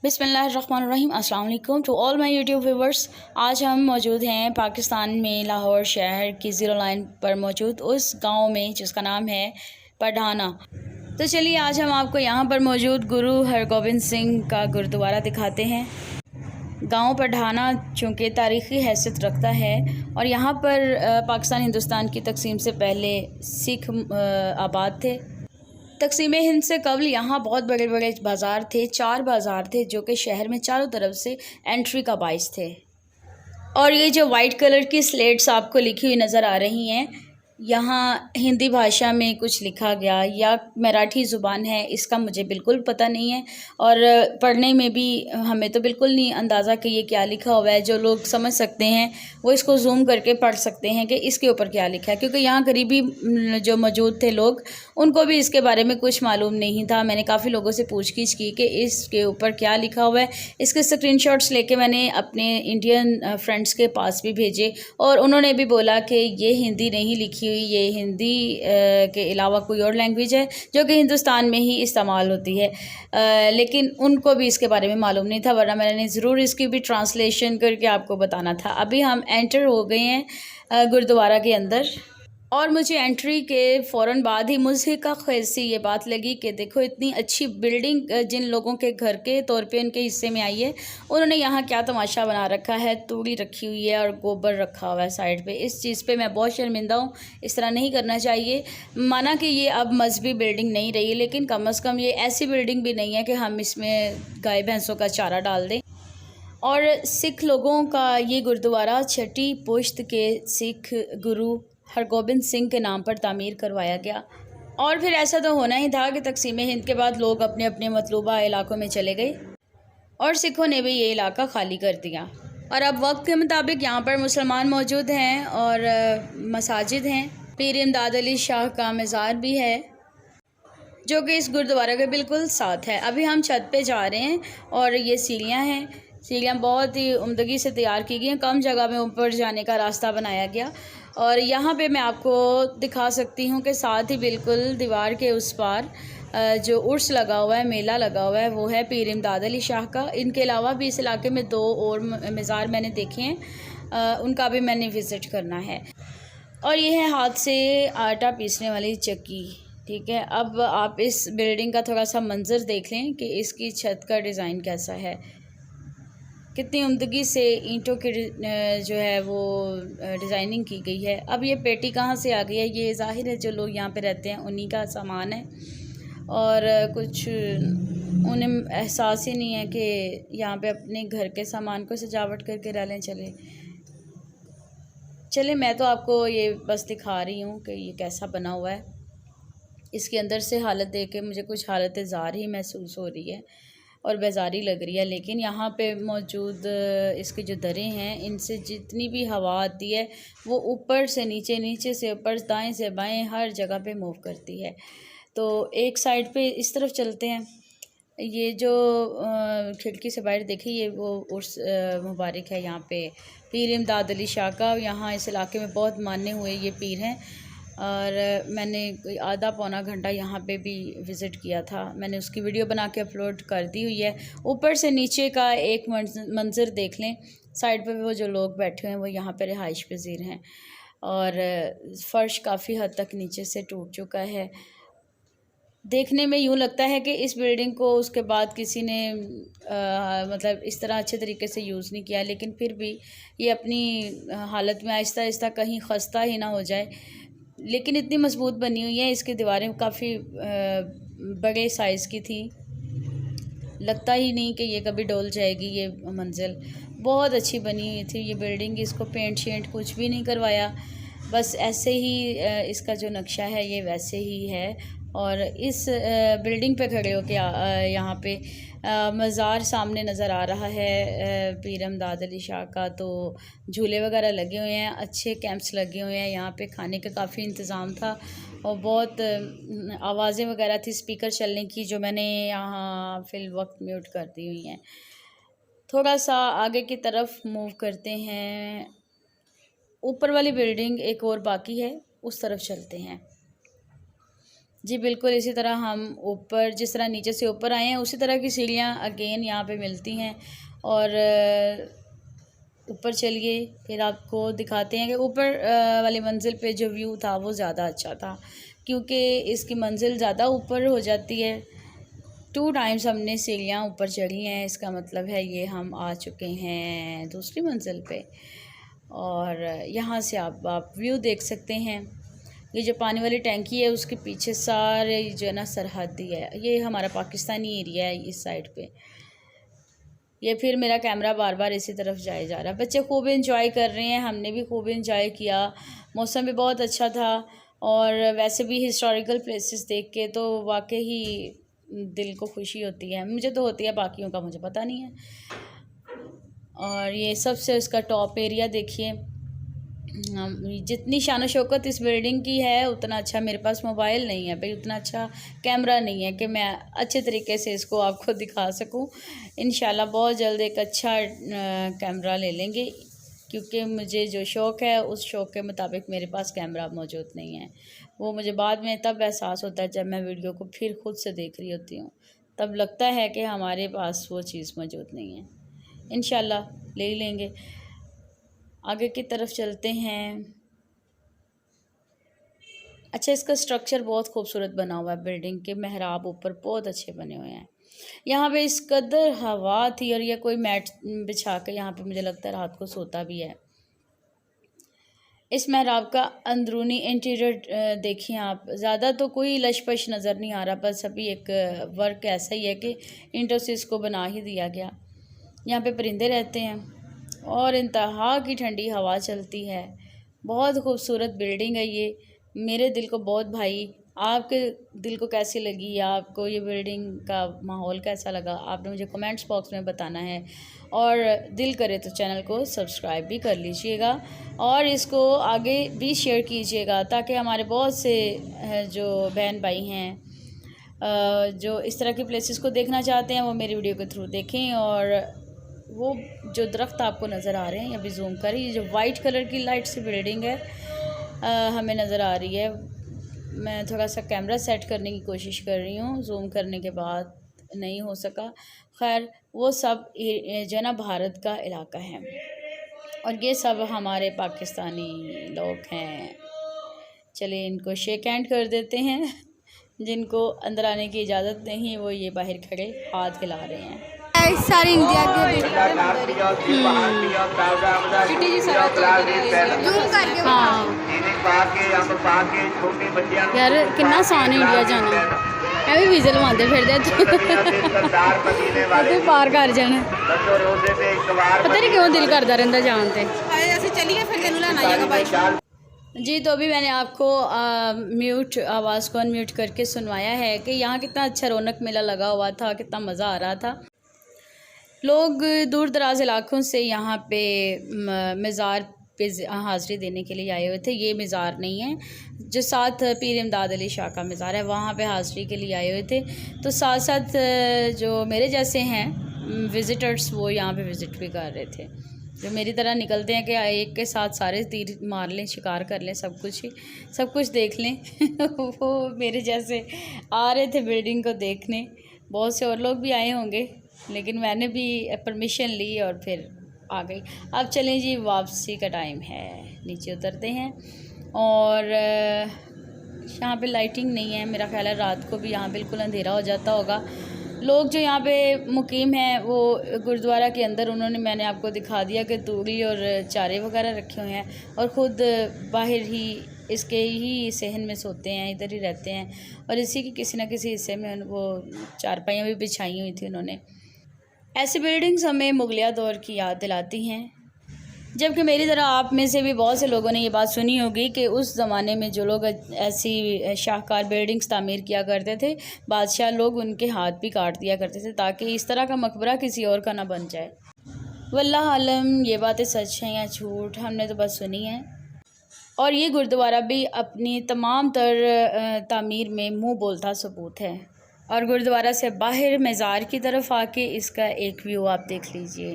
बिस्मिल्लाहिर्रहमानिर्रहीम। अस्सलाम वालेकुम to all my YouTube viewers. आज हम मौजूद हैं पाकिस्तान में लाहौर शहर की ज़ीरो लाइन पर मौजूद उस गांव में जिसका नाम है पढ़ाना। तो चलिए आज हम आपको यहां पर मौजूद गुरु हरगोबिंद सिंह का गुरुद्वारा दिखाते हैं। गांव पढ़ाना चूँकि तारीख़ी हैसियत रखता है और यहाँ पर पाकिस्तान हिंदुस्तान की तकसीम से पहले सिख आबाद थे। तकसीम हिंद से कबल यहाँ बहुत बड़े बड़े बाज़ार थे, 4 बाज़ार थे जो कि शहर में चारों तरफ से एंट्री का बाइस थे। और ये जो वाइट कलर की स्लेट्स आपको लिखी हुई नज़र आ रही हैं, यहाँ हिंदी भाषा में कुछ लिखा गया या मराठी ज़ुबान है, इसका मुझे बिल्कुल पता नहीं है। और पढ़ने में भी हमें तो बिल्कुल नहीं अंदाज़ा कि ये क्या लिखा हुआ है। जो लोग समझ सकते हैं वो इसको जूम करके पढ़ सकते हैं कि इसके ऊपर क्या लिखा है, क्योंकि यहाँ करीबी जो मौजूद थे लोग, उनको भी इसके बारे में कुछ मालूम नहीं था। मैंने काफ़ी लोगों से पूछगिछ की कि इसके ऊपर क्या लिखा हुआ है। इसके स्क्रीनशॉट्स लेके मैंने अपने इंडियन फ्रेंड्स के पास भी भेजे और उन्होंने भी बोला कि ये हिंदी नहीं लिखी, ये हिंदी के अलावा कोई और लैंग्वेज है जो कि हिंदुस्तान में ही इस्तेमाल होती है। लेकिन उनको भी इसके बारे में मालूम नहीं था, वरना मैंने ज़रूर इसकी भी ट्रांसलेशन करके आपको बताना था। अभी हम एंटर हो गए हैं गुरुद्वारा के अंदर और मुझे एंट्री के फ़ौरन बाद ही मुझे का ख़ैसी ये बात लगी कि देखो इतनी अच्छी बिल्डिंग जिन लोगों के घर के तौर पे उनके हिस्से में आई है, उन्होंने यहाँ क्या तमाशा बना रखा है। तूड़ी रखी हुई है और गोबर रखा हुआ है साइड पे। इस चीज़ पे मैं बहुत शर्मिंदा हूँ, इस तरह नहीं करना चाहिए। माना कि ये अब मजहबी बिल्डिंग नहीं रही, लेकिन कम अज़ कम ये ऐसी बिल्डिंग भी नहीं है कि हम इसमें गाय भैंसों का चारा डाल दें। और सिख लोगों का ये गुरुद्वारा छठी पुश्त के सिख गुरु हरगोबिंद सिंह के नाम पर तामीर करवाया गया। और फिर ऐसा तो होना ही था कि तकसीम हिंद के बाद लोग अपने अपने मतलूबा इलाकों में चले गए और सिखों ने भी ये इलाका खाली कर दिया। और अब वक्त के मुताबिक यहाँ पर मुसलमान मौजूद हैं और मसाजिद हैं। पीर इमदाद अली शाह का मज़ार भी है जो कि इस गुरुद्वारा के बिल्कुल साथ है। अभी हम छत पे जा रहे हैं और ये सीढ़ियाँ हैं। सीढ़ियाँ बहुत ही उम्दगी से तैयार की गई हैं, कम जगह में ऊपर जाने का रास्ता बनाया गया। और यहाँ पे मैं आपको दिखा सकती हूँ कि साथ ही बिल्कुल दीवार के उस पार जो उर्स लगा हुआ है, मेला लगा हुआ है, वो है पीर इमदाद अली शाह का। इनके अलावा भी इस इलाके में 2 और मज़ार मैंने देखे हैं, उनका भी मैंने विज़िट करना है। और ये है हाथ से आटा पीसने वाली चक्की। ठीक है, अब आप इस बिल्डिंग का थोड़ा सा मंजर देख लें कि इसकी छत का डिज़ाइन कैसा है। कितनी उम्दगी से ईंटों की जो है वो डिज़ाइनिंग की गई है। अब ये पेटी कहाँ से आ गई है, ये ज़ाहिर है जो लोग यहाँ पे रहते हैं उन्हीं का सामान है और कुछ उन्हें एहसास ही नहीं है कि यहाँ पे अपने घर के सामान को सजावट करके रह लें। चले मैं तो आपको ये बस दिखा रही हूँ कि ये कैसा बना हुआ है। इसके अंदर से हालत देख के मुझे कुछ हालत ज़ार ही महसूस हो रही है और बेजारी लग रही है। लेकिन यहाँ पे मौजूद इसके जो दरें हैं, इनसे जितनी भी हवा आती है वो ऊपर से नीचे, नीचे से ऊपर, दाएं से बाएं हर जगह पे मूव करती है। तो एक साइड पे इस तरफ चलते हैं। ये जो खिड़की से बाहर देखिए, ये वो उर्स मुबारक है यहाँ पे पीर इमदाद अली शाह का। यहाँ इस इलाके में बहुत माने हुए ये पीर हैं और मैंने कोई आधा पौना घंटा यहाँ पे भी विज़िट किया था। मैंने उसकी वीडियो बना के अपलोड कर दी हुई है। ऊपर से नीचे का एक मंज़र देख लें। साइड पे वो जो लोग बैठे हुए हैं वो यहाँ पे रिहाइश पज़ीर हैं और फ़र्श काफ़ी हद तक नीचे से टूट चुका है। देखने में यूँ लगता है कि इस बिल्डिंग को उसके बाद किसी ने मतलब इस तरह अच्छे तरीके से यूज़ नहीं किया, लेकिन फिर भी ये अपनी हालत में आहिस्ता आहिस्ता कहीं खस्ता ही ना हो जाए। लेकिन इतनी मजबूत बनी हुई है, इसकी दीवारें काफ़ी बड़े साइज़ की थी, लगता ही नहीं कि ये कभी डोल जाएगी। ये मंजिल बहुत अच्छी बनी हुई थी ये बिल्डिंग। इसको पेंट शेंट कुछ भी नहीं करवाया, बस ऐसे ही इसका जो नक्शा है ये वैसे ही है। और इस बिल्डिंग पे खड़े होके यहाँ पे मज़ार सामने नज़र आ रहा है पीर इमदाद अली शाह का। तो झूले वगैरह लगे हुए हैं, अच्छे कैंप्स लगे हुए हैं। यहाँ पे खाने का काफ़ी इंतज़ाम था और बहुत आवाज़ें वगैरह थी स्पीकर चलने की, जो मैंने यहाँ फ़िल वक्त म्यूट कर दी हुई हैं। थोड़ा सा आगे की तरफ मूव करते हैं। ऊपर वाली बिल्डिंग एक और बाकी है, उस तरफ चलते हैं। जी बिल्कुल, इसी तरह हम ऊपर जिस तरह नीचे से ऊपर आए हैं उसी तरह की सीढ़ियाँ अगेन यहाँ पे मिलती हैं। और ऊपर चलिए फिर आपको दिखाते हैं कि ऊपर वाली मंजिल पे जो व्यू था वो ज़्यादा अच्छा था, क्योंकि इसकी मंजिल ज़्यादा ऊपर हो जाती है। 2 टाइम्स हमने सीढ़ियाँ ऊपर चढ़ी हैं, इसका मतलब है ये हम आ चुके हैं दूसरी मंजिल पे। और यहाँ से आप व्यू देख सकते हैं। ये जो पानी वाली टैंकी है उसके पीछे सारे जो है ना सरहदी है, ये हमारा पाकिस्तानी एरिया है इस साइड पे। ये फिर मेरा कैमरा बार बार इसी तरफ जाए जा रहा है। बच्चे खूब इंजॉय कर रहे हैं, हमने भी खूब इंजॉय किया, मौसम भी बहुत अच्छा था। और वैसे भी हिस्टोरिकल प्लेसेस देख के तो वाकई ही दिल को खुशी होती है, मुझे तो होती है, बाकियों का मुझे पता नहीं है। और ये सबसे उसका टॉप एरिया देखिए। जितनी शान शौकत इस बिल्डिंग की है उतना अच्छा मेरे पास मोबाइल नहीं है भाई, उतना अच्छा कैमरा नहीं है कि मैं अच्छे तरीके से इसको आपको दिखा सकूं। इंशाल्लाह बहुत जल्द एक अच्छा कैमरा ले लेंगे, क्योंकि मुझे जो शौक़ है उस शौक़ के मुताबिक मेरे पास कैमरा मौजूद नहीं है। वो मुझे बाद में तब एहसास होता है जब मैं वीडियो को फिर ख़ुद से देख रही होती हूँ, तब लगता है कि हमारे पास वो चीज़ मौजूद नहीं है। इंशाल्लाह ले ही लेंगे। आगे की तरफ चलते हैं। अच्छा, इसका स्ट्रक्चर बहुत खूबसूरत बना हुआ है, बिल्डिंग के मेहराब ऊपर बहुत अच्छे बने हुए हैं। यहाँ पे इस कदर हवा थी, और ये कोई मैट बिछा के यहाँ पे मुझे लगता है रात को सोता भी है। इस मेहराब का अंदरूनी इंटीरियर देखिए आप, ज़्यादा तो कोई लशपश नज़र नहीं आ रहा, बस अभी एक वर्क ऐसा ही है कि ईंटों से इसको बना ही दिया गया। यहाँ पे परिंदे रहते हैं और इंतहा की ठंडी हवा चलती है। बहुत खूबसूरत बिल्डिंग है ये, मेरे दिल को बहुत भाई। आपके दिल को कैसी लगी, आपको ये बिल्डिंग का माहौल कैसा लगा, आपने मुझे कमेंट्स बॉक्स में बताना है। और दिल करे तो चैनल को सब्सक्राइब भी कर लीजिएगा और इसको आगे भी शेयर कीजिएगा, ताकि हमारे बहुत से जो बहन भाई हैं जो इस तरह के प्लेसेस को देखना चाहते हैं वो मेरी वीडियो के थ्रू देखें। और वो जो दरख्त आपको नज़र आ रहे हैं, अभी जूम करें, ये जो वाइट कलर की लाइट से बिल्डिंग है हमें नज़र आ रही है। मैं थोड़ा सा कैमरा सेट करने की कोशिश कर रही हूँ, जूम करने के बाद नहीं हो सका। खैर, वो सब जो है ना भारत का इलाका है और ये सब हमारे पाकिस्तानी लोग हैं। चलिए इनको शेक हैंड कर देते हैं। जिनको अंदर आने की इजाज़त नहीं, वो ये बाहर खड़े हाथ हिला रहे हैं। सारी इंडिया के यार कितना आसान है इंडिया जाना, ਐਵੇਂ ਵੀਜ਼ੇ ਲਵਾਉਂਦੇ ਫਿਰਦੇ ਤੇ ਪਾਰ ਕਰ ਜਾਣਾ। पता नहीं क्यों दिल करता रहता जान ते। चलिए फिर तेनू लेना आएगा भाई। जी, तो अभी मैंने आपको म्यूट आवाज़ को अनम्यूट करके सुनवाया है कि यहाँ कितना अच्छा रौनक मेला लगा हुआ था, कितना मज़ा आ रहा था। लोग दूर दराज इलाकों से यहाँ पे मज़ार पे हाज़िरी देने के लिए आए हुए थे। ये मज़ार नहीं है, जो साथ पीर इमदाद अली शाह का मज़ार है, वहाँ पे हाज़िरी के लिए आए हुए थे। तो साथ साथ जो मेरे जैसे हैं विज़िटर्स, वो यहाँ पे विज़िट भी कर रहे थे, जो मेरी तरह निकलते हैं कि एक के साथ सारे तीर मार लें, शिकार कर लें, सब कुछ देख लें। वो मेरे जैसे आ रहे थे बिल्डिंग को देखने। बहुत से और लोग भी आए होंगे, लेकिन मैंने भी परमिशन ली और फिर आ गई। अब चलें जी, वापसी का टाइम है, नीचे उतरते हैं। और यहाँ पे लाइटिंग नहीं है, मेरा ख्याल है रात को भी यहाँ बिल्कुल अंधेरा हो जाता होगा। लोग जो यहाँ पे मुकीम हैं वो गुरुद्वारा के अंदर, उन्होंने मैंने आपको दिखा दिया कि तूड़ी और चारे वगैरह रखे हुए हैं, और ख़ुद बाहर ही इसके ही सहन में सोते हैं, इधर ही रहते हैं। और इसी के किसी न किसी हिस्से में वो चारपाइयाँ भी बिछाई हुई थी उन्होंने। ऐसी बिल्डिंग्स हमें मुगलिया दौर की याद दिलाती हैं, जबकि मेरी तरह आप में से भी बहुत से लोगों ने ये बात सुनी होगी कि उस ज़माने में जो लोग ऐसी शाहकार बिल्डिंग्स तामीर किया करते थे, बादशाह लोग उनके हाथ भी काट दिया करते थे ताकि इस तरह का मकबरा किसी और का ना बन जाए। वल्लाह आलम ये बातें सच हैं या झूठ, हमने तो बस सुनी है। और ये गुरुद्वारा भी अपनी तमाम तर तामीर में मुँह बोलता सबूत है। और गुरुद्वारा से बाहर मज़ार की तरफ आके इसका एक व्यू आप देख लीजिए।